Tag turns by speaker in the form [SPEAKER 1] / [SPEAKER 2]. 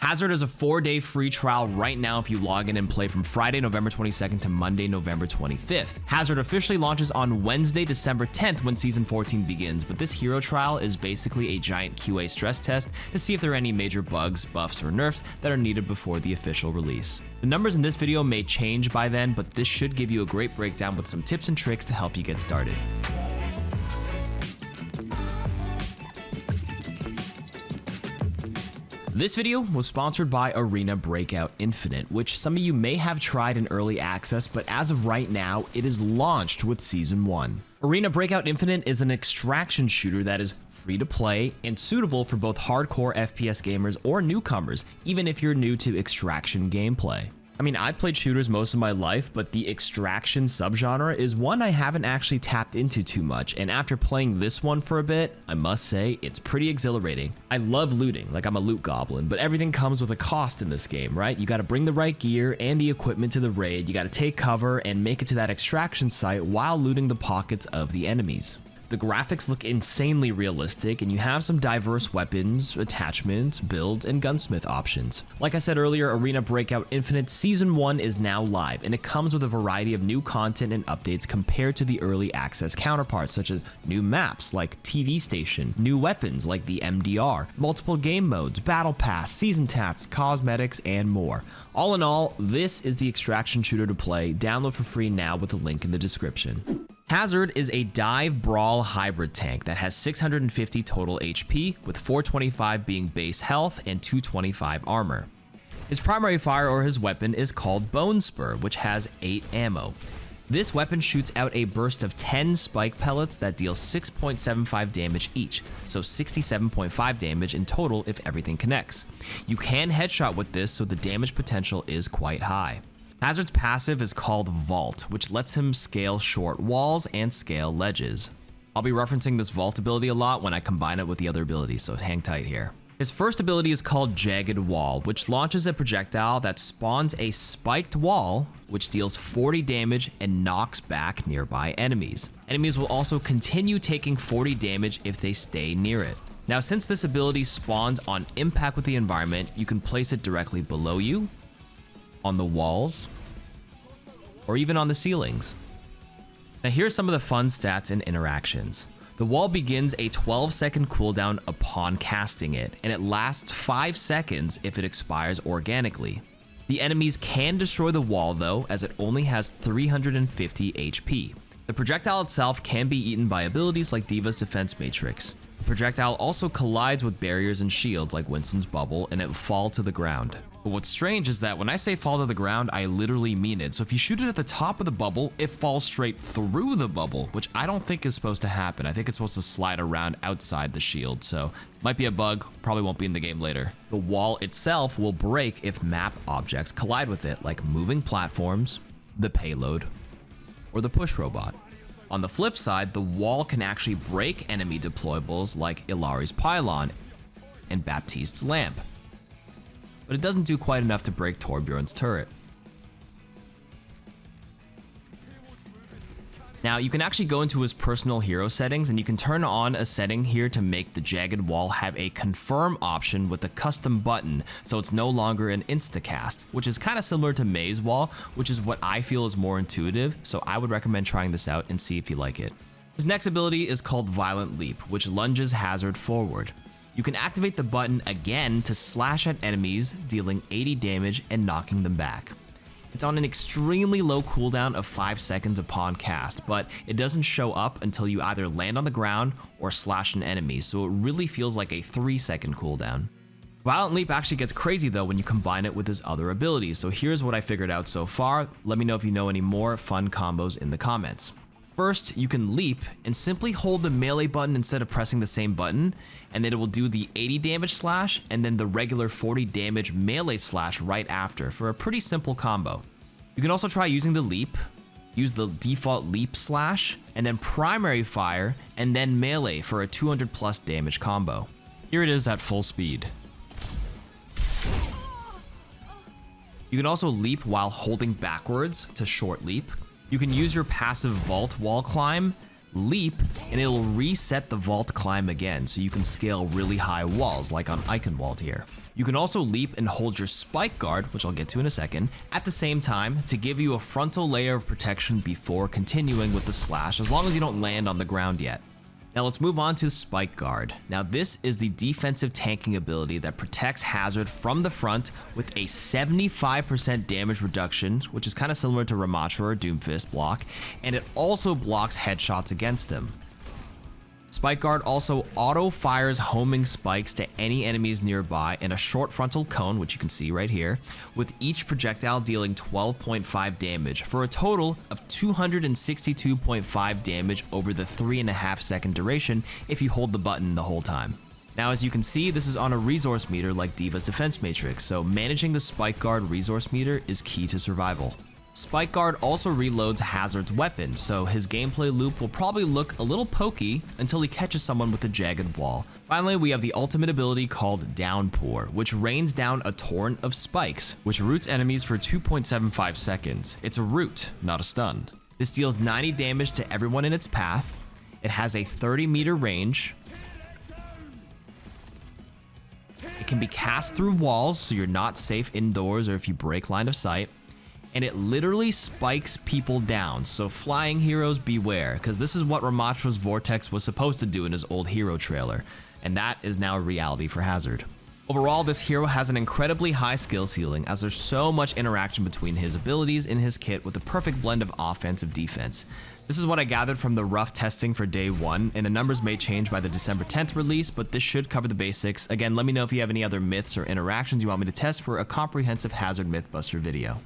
[SPEAKER 1] Hazard is a 4-day free trial right now if you log in and play from Friday, November 22nd to Monday, November 25th. Hazard officially launches on Wednesday, December 10th when Season 14 begins, but this hero trial is basically a giant QA stress test to see if there are any major bugs, buffs, or nerfs that are needed before the official release. The numbers in this video may change by then, but this should give you a great breakdown with some tips and tricks to help you get started. This video was sponsored by Arena Breakout Infinite, which some of you may have tried in early access, but as of right now, it is launched with Season 1. Arena Breakout Infinite is an extraction shooter that is free to play and suitable for both hardcore FPS gamers or newcomers, even if you're new to extraction gameplay. I mean, I've played shooters most of my life, but the extraction subgenre is one I haven't actually tapped into too much, and after playing this one for a bit, I must say, it's pretty exhilarating. I love looting, like I'm a loot goblin, but everything comes with a cost in this game, right? You gotta bring the right gear and the equipment to the raid, you gotta take cover and make it to that extraction site while looting the pockets of the enemies. The graphics look insanely realistic, and you have some diverse weapons, attachments, builds, and gunsmith options. Like I said earlier, Arena Breakout Infinite Season 1 is now live, and it comes with a variety of new content and updates compared to the early access counterparts, such as new maps like TV Station, new weapons like the MDR, multiple game modes, battle pass, season tasks, cosmetics, and more. All in all, this is the extraction shooter to play. Download for free now with the link in the description. Hazard is a dive brawl hybrid tank that has 650 total HP, with 425 being base health and 225 armor. His primary fire or his weapon is called Bonespur, which has 8 ammo. This weapon shoots out a burst of 10 spike pellets that deal 6.75 damage each, so 67.5 damage in total if everything connects. You can headshot with this, so the damage potential is quite high. Hazard's passive is called Vault, which lets him scale short walls and scale ledges. I'll be referencing this Vault ability a lot when I combine it with the other abilities, so hang tight here. His first ability is called Jagged Wall, which launches a projectile that spawns a spiked wall, which deals 40 damage and knocks back nearby enemies. Enemies will also continue taking 40 damage if they stay near it. Now, since this ability spawns on impact with the environment, you can place it directly below you, on the walls, or even on the ceilings. Now here's some of the fun stats and interactions. The wall begins a 12-second cooldown upon casting it, and it lasts 5 seconds if it expires organically. The enemies can destroy the wall though, as it only has 350 HP. The projectile itself can be eaten by abilities like Diva's Defense Matrix. The projectile also collides with barriers and shields like Winston's bubble, and it will fall to the ground. But what's strange is that when I say fall to the ground, I literally mean it. So if you shoot it at the top of the bubble, it falls straight through the bubble, which I don't think is supposed to happen. I think it's supposed to slide around outside the shield, so might be a bug, probably won't be in the game later. The wall itself will break if map objects collide with it, like moving platforms, the payload, or the push robot. On the flip side, the wall can actually break enemy deployables like Ilari's pylon and Baptiste's lamp, but it doesn't do quite enough to break Torbjorn's turret. Now, you can actually go into his personal hero settings, and you can turn on a setting here to make the Jagged Wall have a confirm option with a custom button, so it's no longer an instacast, which is kind of similar to Maze Wall, which is what I feel is more intuitive, so I would recommend trying this out and see if you like it. His next ability is called Violent Leap, which lunges Hazard forward. You can activate the button again to slash at enemies, dealing 80 damage and knocking them back. It's on an extremely low cooldown of 5 seconds upon cast, but it doesn't show up until you either land on the ground or slash an enemy, so it really feels like a 3-second cooldown. Violent Leap actually gets crazy though when you combine it with his other abilities, so here's what I figured out so far. Let me know if you know any more fun combos in the comments. First, you can leap and simply hold the melee button instead of pressing the same button, and then it will do the 80 damage slash and then the regular 40 damage melee slash right after for a pretty simple combo. You can also try using the leap, use the default leap slash, and then primary fire, and then melee for a 200 plus damage combo. Here it is at full speed. You can also leap while holding backwards to short leap. You can use your passive vault wall climb, leap, and it'll reset the vault climb again, so you can scale really high walls like on Eichenwald here. You can also leap and hold your spike guard, which I'll get to in a second, at the same time to give you a frontal layer of protection before continuing with the slash, as long as you don't land on the ground yet. Now let's move on to Spike Guard. Now this is the defensive tanking ability that protects Hazard from the front with a 75% damage reduction, which is kind of similar to Ramatra or Doomfist block, and it also blocks headshots against him. Spike Guard also auto-fires homing spikes to any enemies nearby in a short frontal cone, which you can see right here, with each projectile dealing 12.5 damage for a total of 262.5 damage over the 3.5 second duration if you hold the button the whole time. Now, as you can see, this is on a resource meter like D.Va's defense matrix, so managing the Spike Guard resource meter is key to survival. Spike Guard also reloads Hazard's weapon, so his gameplay loop will probably look a little pokey until he catches someone with a jagged wall. Finally, we have the ultimate ability called Downpour, which rains down a torrent of spikes, which roots enemies for 2.75 seconds. It's a root, not a stun. This deals 90 damage to everyone in its path. It has a 30-meter range. It can be cast through walls, so you're not safe indoors or if you break line of sight. And it literally spikes people down, so flying heroes beware, because this is what Ramatra's Vortex was supposed to do in his old hero trailer, and that is now a reality for Hazard. Overall, this hero has an incredibly high skill ceiling, as there's so much interaction between his abilities in his kit with a perfect blend of offense and defense. This is what I gathered from the rough testing for day 1, and the numbers may change by the December 10th release, but this should cover the basics. Again, let me know if you have any other myths or interactions you want me to test for a comprehensive Hazard Mythbuster video.